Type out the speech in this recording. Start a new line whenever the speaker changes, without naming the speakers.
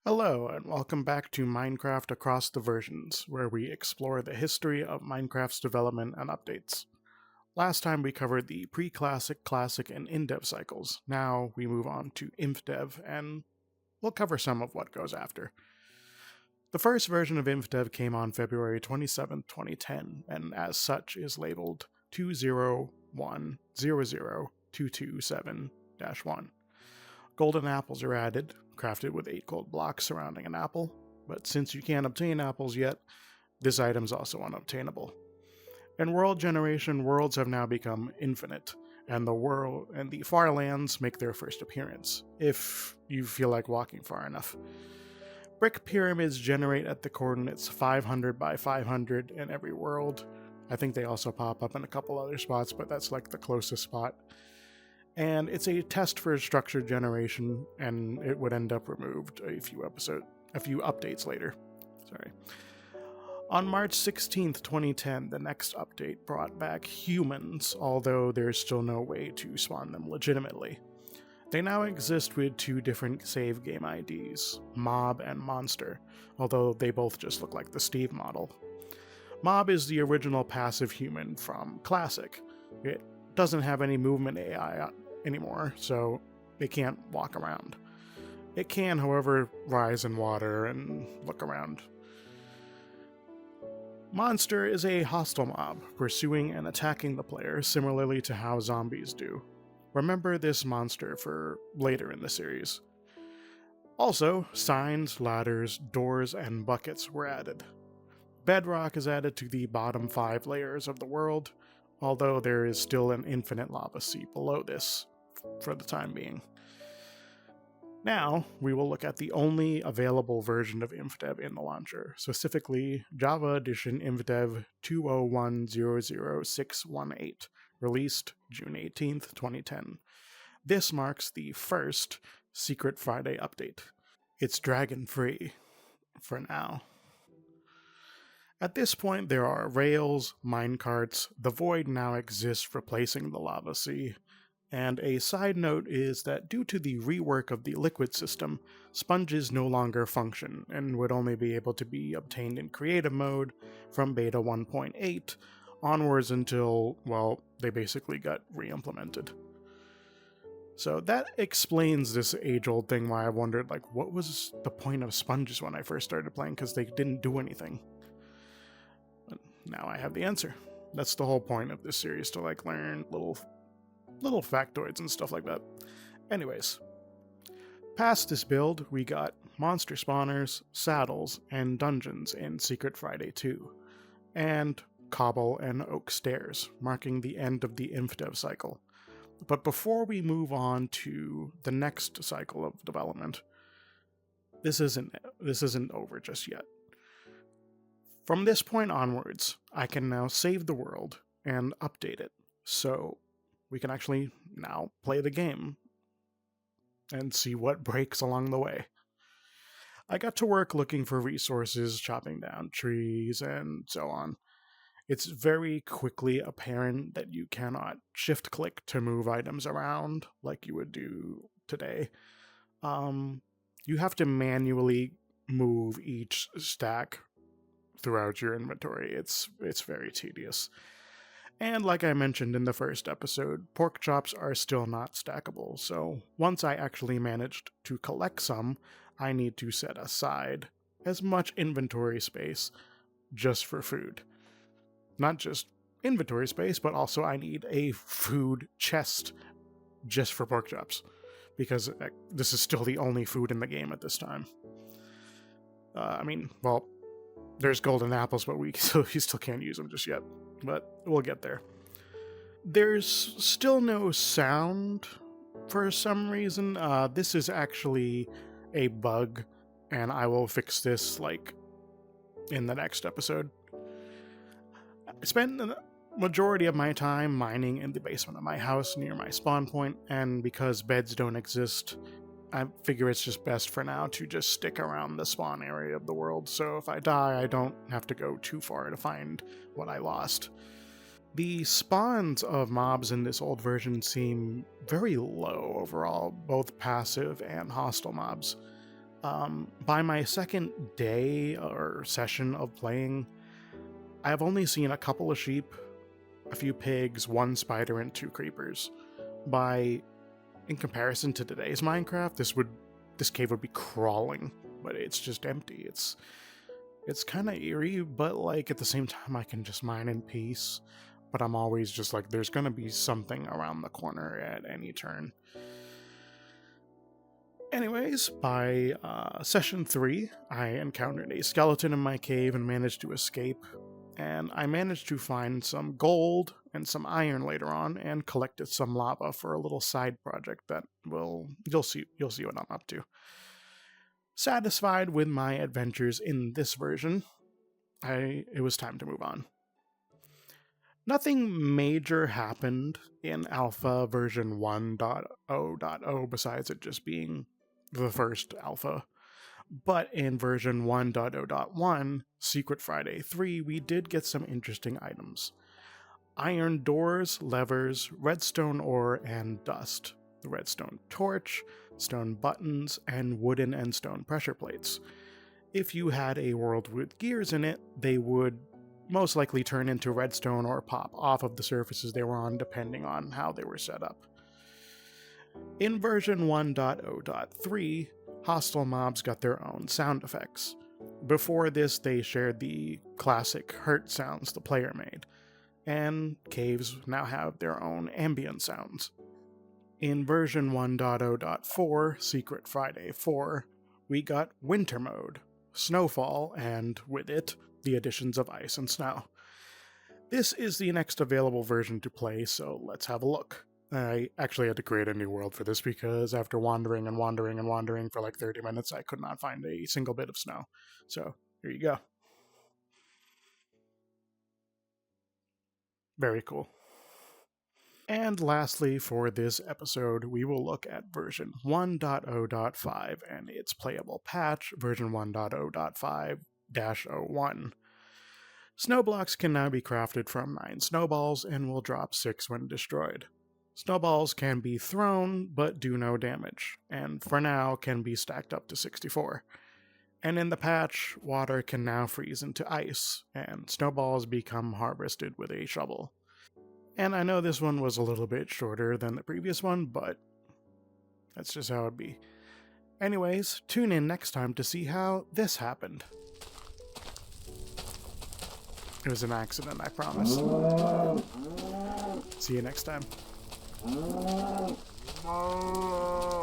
Hello, and welcome back to Minecraft Across the Versions, where we explore the history of Minecraft's development and updates. Last time we covered the pre-classic, classic, and Infdev cycles. Now we move on to Infdev, and we'll cover some of what goes after. The first version of Infdev came on February 27, 2010, and as such is labeled 201002227-1. Golden apples are added, crafted with 8 gold blocks surrounding an apple, but since you can't obtain apples yet, this item's also unobtainable. In world generation, worlds have now become infinite, and the far lands make their first appearance, if you feel like walking far enough. Brick pyramids generate at the coordinates 500 by 500 in every world. I think they also pop up in a couple other spots, but that's like the closest spot. And it's a test for structure generation, and it would end up removed a few updates later. Sorry. On March 16th, 2010, the next update brought back humans, although there's still no way to spawn them legitimately. They now exist with 2 different save game IDs, Mob and Monster, although they both just look like the Steve model. Mob is the original passive human from Classic. It doesn't have any movement AI anymore, so it can't walk around. It can, however, rise in water and look around. Monster is a hostile mob, pursuing and attacking the player similarly to how zombies do. Remember this monster for later in the series. Also, signs, ladders, doors, and buckets were added. Bedrock is added to the bottom 5 layers of the world, although there is still an infinite lava sea below this, for the time being. Now, we will look at the only available version of Infdev in the launcher, specifically Java Edition Infdev 201000618, released June 18th, 2010. This marks the first Secret Friday update. It's dragon-free, for now. At this point, there are rails, minecarts, the void now exists replacing the lava sea, and a side note is that due to the rework of the liquid system, sponges no longer function and would only be able to be obtained in creative mode from beta 1.8 onwards until, well, they basically got re-implemented. So that explains this age-old thing why I wondered, like, what was the point of sponges when I first started playing, because they didn't do anything. But now I have the answer. That's the whole point of this series, to like learn little factoids and stuff like that. Anyways, past this build, we got monster spawners, saddles, and dungeons in Secret Friday 2, and cobble and oak stairs, marking the end of the Infdev cycle. But before we move on to the next cycle of development, this isn't over just yet. From this point onwards, I can now save the world and update it, so we can actually now play the game and see what breaks along the way. I got to work looking for resources, chopping down trees, and so on. It's very quickly apparent that you cannot shift-click to move items around like you would do today. You have to manually move each stack throughout your inventory. It's very tedious. And like I mentioned in the first episode, pork chops are still not stackable, so once I actually managed to collect some, I need to set aside as much inventory space just for food. Not just inventory space, but also I need a food chest just for pork chops, because this is still the only food in the game at this time. There's golden apples, but you still can't use them just yet. But we'll get there. There's still no sound for some reason. This is actually a bug, and I will fix this in the next episode. I spent the majority of my time mining in the basement of my house near my spawn point, and because beds don't exist, I figure it's just best for now to just stick around the spawn area of the world, so if I die, I don't have to go too far to find what I lost. The spawns of mobs in this old version seem very low overall, both passive and hostile mobs. By my second day or session of playing, I have only seen a couple of sheep, a few pigs, one spider, and 2 creepers. In comparison to today's Minecraft, this cave would be crawling, but it's just empty. It's kind of eerie, but like at the same time, I can just mine in peace. But I'm always just like, there's gonna be something around the corner at any turn. Anyways, by session 3, I encountered a skeleton in my cave and managed to escape. And I managed to find some gold and some iron later on, and collected some lava for a little side project that you'll see what I'm up to. Satisfied with my adventures in this version, it was time to move on. Nothing major happened in alpha version 1.0.0 besides it just being the first alpha. But in version 1.0.1, Secret Friday 3, we did get some interesting items. Iron doors, levers, redstone ore, and dust. The redstone torch, stone buttons, and wooden and stone pressure plates. If you had a world with gears in it, they would most likely turn into redstone or pop off of the surfaces they were on, depending on how they were set up. In version 1.0.3, hostile mobs got their own sound effects. Before this, they shared the classic hurt sounds the player made, and caves now have their own ambient sounds. In version 1.0.4, Secret Friday 4, we got winter mode, snowfall, and with it, the additions of ice and snow. This is the next available version to play, so let's have a look. I actually had to create a new world for this because after wandering and wandering and wandering for like 30 minutes, I could not find a single bit of snow. So, here you go. Very cool. And lastly, for this episode, we will look at version 1.0.5 and its playable patch, version 1.0.5-01. Snowblocks can now be crafted from 9 snowballs and will drop 6 when destroyed. Snowballs can be thrown, but do no damage, and for now can be stacked up to 64. And in the patch, water can now freeze into ice, and snowballs become harvested with a shovel. And I know this one was a little bit shorter than the previous one, but that's just how it'd be. Anyways, tune in next time to see how this happened. It was an accident, I promise. See you next time.